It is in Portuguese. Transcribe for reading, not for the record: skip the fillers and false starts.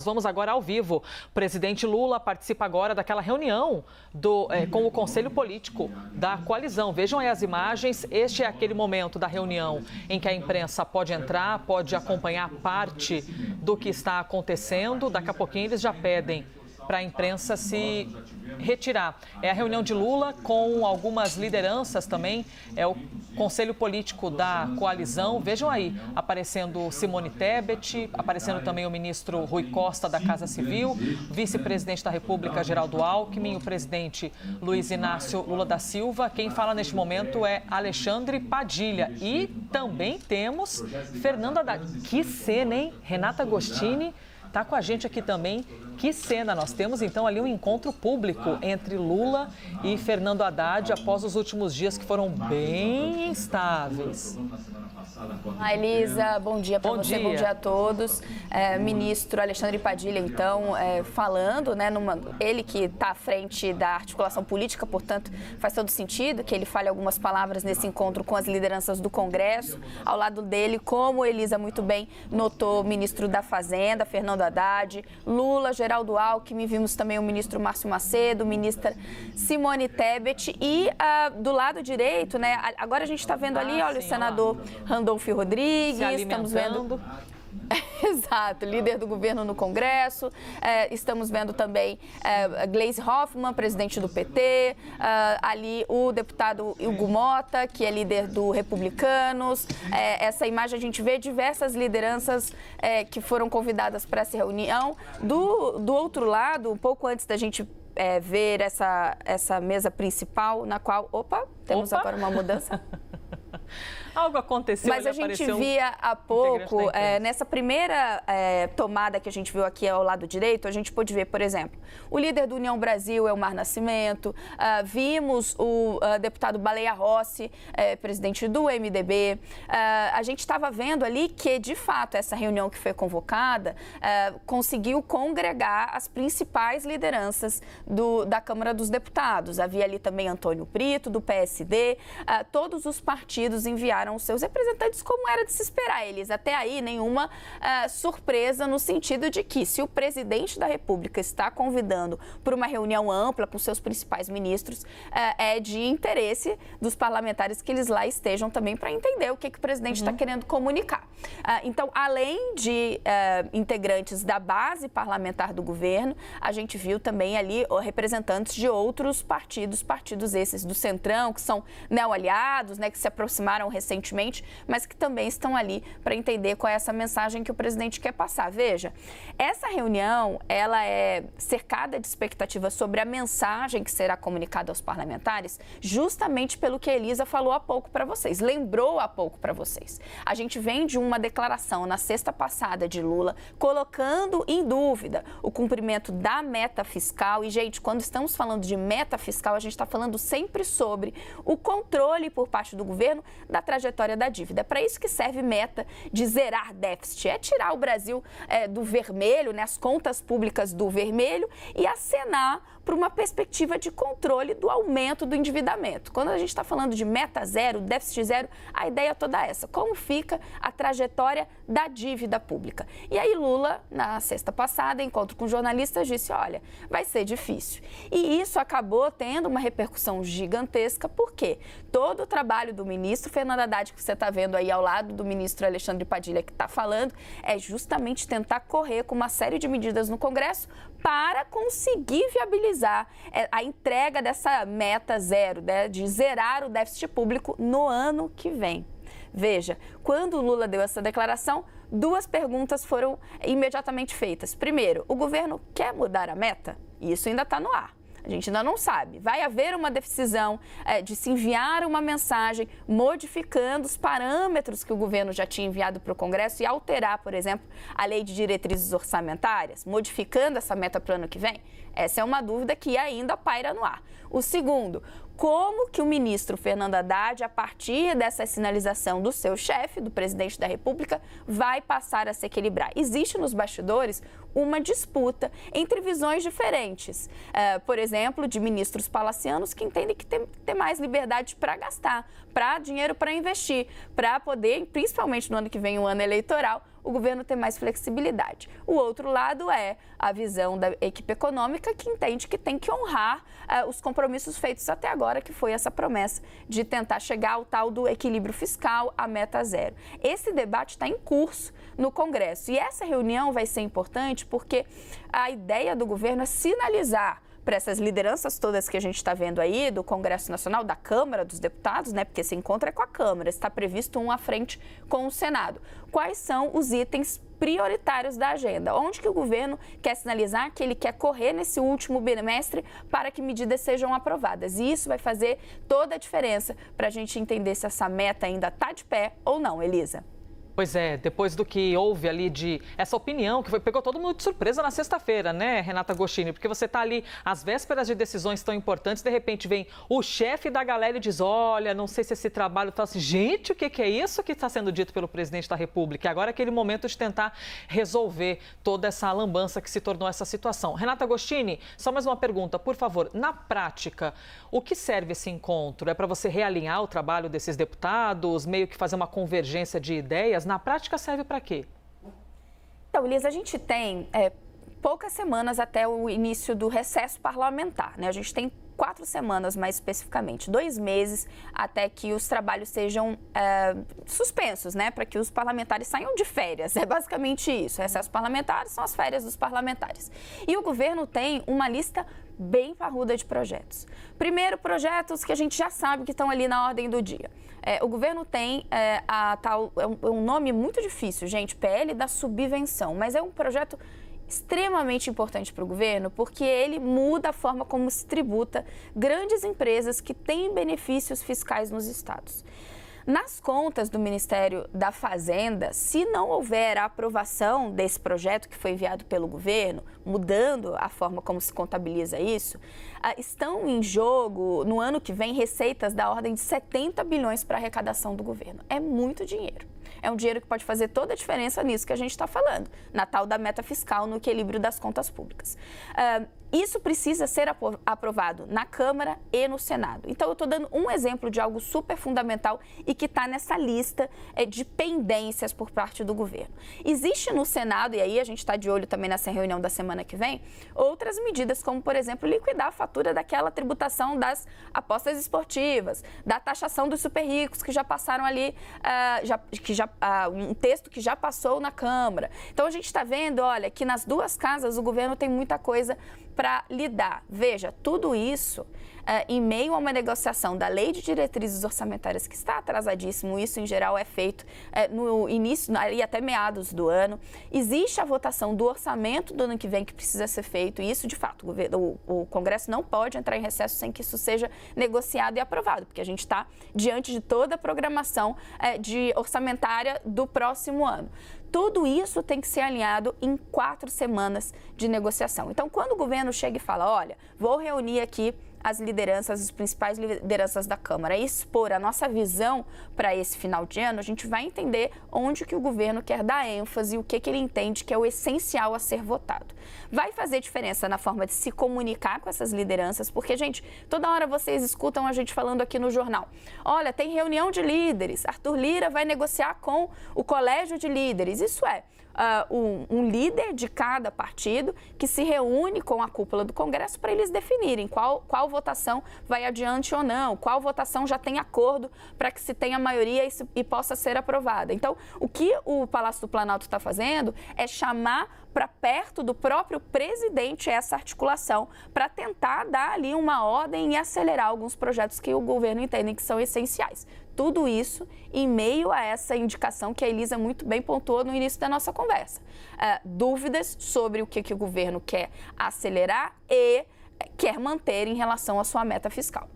Vamos agora ao vivo. O presidente Lula participa agora daquela reunião com o Conselho Político da coalizão. Vejam aí as imagens. Este é aquele momento da reunião em que a imprensa pode entrar, pode acompanhar parte do que está acontecendo. Daqui a pouquinho eles já pedem para a imprensa se retirar. É a reunião de Lula com algumas lideranças também. É o Conselho Político da coalizão. Vejam aí, aparecendo Simone Tebet, aparecendo também o ministro Rui Costa da Casa Civil, vice-presidente da República, Geraldo Alckmin, o presidente Luiz Inácio Lula da Silva. Quem fala neste momento é Alexandre Padilha. E também temos Fernando Haddad. Que cena, hein? Renata Agostini está com a gente aqui também. Que cena! Nós temos, então, ali um encontro público entre Lula e Fernando Haddad após os últimos dias que foram bem instáveis. Elisa, bom dia para você, bom dia a todos. Ministro Alexandre Padilha, então, falando, né, ele que está à frente da articulação política, portanto, faz todo sentido que ele fale algumas palavras nesse encontro com as lideranças do Congresso. Ao lado dele, como Elisa muito bem notou, o ministro da Fazenda, Fernando Haddad, Lula, Geraldo Alckmin, vimos também o ministro Márcio Macedo, ministra Simone Tebet e do lado direito, né, agora a gente está vendo ali, olha, o senador Randolfo Rodrigues, estamos vendo... Exato, líder do governo no Congresso, estamos vendo também Gleisi Hoffmann, presidente do PT, ali o deputado Hugo Mota, que é líder do Republicanos. Essa imagem a gente vê diversas lideranças que foram convidadas para essa reunião. Do outro lado, um pouco antes da gente ver essa mesa principal, na qual... Temos agora uma mudança. Algo aconteceu. Mas a gente via há pouco, nessa primeira tomada que a gente viu aqui ao lado direito, a gente pôde ver, por exemplo, o líder do União Brasil, Elmar Nascimento, vimos o deputado Baleia Rossi, presidente do MDB. A gente estava vendo ali que, de fato, essa reunião que foi convocada conseguiu congregar as principais lideranças da Câmara dos Deputados. Havia ali também Antônio Brito, do PSD, todos os partidos enviaram os seus representantes, como era de se esperar. Eles até aí nenhuma surpresa no sentido de que, se o presidente da República está convidando para uma reunião ampla com seus principais ministros, é de interesse dos parlamentares que eles lá estejam também para entender o que o presidente está querendo comunicar. Então, além de integrantes da base parlamentar do governo, a gente viu também ali representantes de outros partidos esses do Centrão, que são neo-aliados, né, que se aproximaram recentemente, mas que também estão ali para entender qual é essa mensagem que o presidente quer passar. Veja, essa reunião, ela é cercada de expectativas sobre a mensagem que será comunicada aos parlamentares, justamente pelo que a Elisa falou há pouco para vocês, lembrou há pouco para vocês. A gente vem de uma declaração na sexta passada de Lula, colocando em dúvida o cumprimento da meta fiscal. E, gente, quando estamos falando de meta fiscal, a gente está falando sempre sobre o controle por parte do governo da trajetória da dívida. É para isso que serve meta de zerar déficit, é tirar o Brasil do vermelho, né, as contas públicas do vermelho, e acenar para uma perspectiva de controle do aumento do endividamento. Quando a gente está falando de meta zero, déficit zero, a ideia toda é essa. Como fica a trajetória da dívida pública? E aí Lula, na sexta passada, em encontro com jornalistas, disse, olha, vai ser difícil. E isso acabou tendo uma repercussão gigantesca, porque todo o trabalho do ministro Fernando Haddad, que você está vendo aí ao lado do ministro Alexandre Padilha, que está falando, é justamente tentar correr com uma série de medidas no Congresso para conseguir viabilizar a entrega dessa meta zero, né, de zerar o déficit público no ano que vem. Veja, quando o Lula deu essa declaração, duas perguntas foram imediatamente feitas. Primeiro, o governo quer mudar a meta? Isso ainda está no ar. A gente ainda não sabe. Vai haver uma decisão de se enviar uma mensagem modificando os parâmetros que o governo já tinha enviado para o Congresso e alterar, por exemplo, a lei de diretrizes orçamentárias, modificando essa meta para o ano que vem? Essa é uma dúvida que ainda paira no ar. O segundo, como que o ministro Fernando Haddad, a partir dessa sinalização do seu chefe, do presidente da República, vai passar a se equilibrar? Existe nos bastidores uma disputa entre visões diferentes. Por exemplo, de ministros palacianos que entendem que tem mais liberdade para gastar, dinheiro para investir, para poder, principalmente no ano que vem, um ano eleitoral, o governo ter mais flexibilidade. O outro lado é a visão da equipe econômica, que entende que tem que honrar os compromissos feitos até agora, que foi essa promessa de tentar chegar ao tal do equilíbrio fiscal, a meta zero. Esse debate está em curso no Congresso e essa reunião vai ser importante porque a ideia do governo é sinalizar para essas lideranças todas que a gente está vendo aí, do Congresso Nacional, da Câmara dos Deputados, né? Porque esse encontro é com a Câmara, está previsto um à frente com o Senado. Quais são os itens prioritários da agenda? Onde que o governo quer sinalizar que ele quer correr nesse último bimestre para que medidas sejam aprovadas? E isso vai fazer toda a diferença para a gente entender se essa meta ainda está de pé ou não, Elisa. Pois é, depois do que houve ali de essa opinião, que pegou todo mundo de surpresa na sexta-feira, né, Renata Agostini? Porque você está ali às vésperas de decisões tão importantes, de repente vem o chefe da galera e diz, olha, não sei se esse trabalho está assim. Gente, o que é isso que está sendo dito pelo presidente da República? E agora é aquele momento de tentar resolver toda essa lambança que se tornou essa situação. Renata Agostini, só mais uma pergunta, por favor. Na prática, o que serve esse encontro? É para você realinhar o trabalho desses deputados, meio que fazer uma convergência de ideias? Na prática, serve para quê? Então, Elisa, a gente tem poucas semanas até o início do recesso parlamentar, né? A gente tem 4 semanas, mais especificamente, 2 meses até que os trabalhos sejam suspensos, né? Para que os parlamentares saiam de férias. É basicamente isso. Recesso parlamentar são as férias dos parlamentares. E o governo tem uma lista bem parruda de projetos. Primeiro, projetos que a gente já sabe que estão ali na ordem do dia. O governo tem um nome muito difícil, gente, PL da subvenção, mas é um projeto extremamente importante para o governo, porque ele muda a forma como se tributa grandes empresas que têm benefícios fiscais nos estados. Nas contas do Ministério da Fazenda, se não houver a aprovação desse projeto que foi enviado pelo governo, mudando a forma como se contabiliza isso, estão em jogo, no ano que vem, receitas da ordem de 70 bilhões para a arrecadação do governo. É muito dinheiro. É um dinheiro que pode fazer toda a diferença nisso que a gente está falando, na tal da meta fiscal, no equilíbrio das contas públicas. Isso precisa ser aprovado na Câmara e no Senado. Então, eu estou dando um exemplo de algo super fundamental e que está nessa lista de pendências por parte do governo. Existe no Senado, e aí a gente está de olho também nessa reunião da semana que vem, outras medidas, como, por exemplo, liquidar a fatura daquela tributação das apostas esportivas, da taxação dos super ricos que já passaram ali, um texto que já passou na Câmara. Então, a gente está vendo, olha, que nas duas casas o governo tem muita coisa para lidar. Veja, tudo isso em meio a uma negociação da Lei de Diretrizes Orçamentárias que está atrasadíssimo, isso em geral é feito no início e até meados do ano. Existe a votação do orçamento do ano que vem que precisa ser feito e isso, de fato, o Congresso não pode entrar em recesso sem que isso seja negociado e aprovado, porque a gente está diante de toda a programação orçamentária do próximo ano. Tudo isso tem que ser alinhado em 4 semanas de negociação. Então, quando o governo chega e fala, olha, vou reunir aqui as lideranças, as principais lideranças da Câmara e expor a nossa visão para esse final de ano, a gente vai entender onde que o governo quer dar ênfase e o que ele entende que é o essencial a ser votado. Vai fazer diferença na forma de se comunicar com essas lideranças, porque, gente, toda hora vocês escutam a gente falando aqui no jornal. Olha, tem reunião de líderes, Arthur Lira vai negociar com o colégio de líderes. Isso é um líder de cada partido que se reúne com a cúpula do Congresso para eles definirem qual votação vai adiante ou não, qual votação já tem acordo para que se tenha maioria e possa ser aprovada. Então, o que o Palácio do Planalto está fazendo é chamar para perto do próprio presidente essa articulação para tentar dar ali uma ordem e acelerar alguns projetos que o governo entende que são essenciais. Tudo isso em meio a essa indicação que a Elisa muito bem pontuou no início da nossa conversa. Dúvidas sobre o que o governo quer acelerar e quer manter em relação à sua meta fiscal.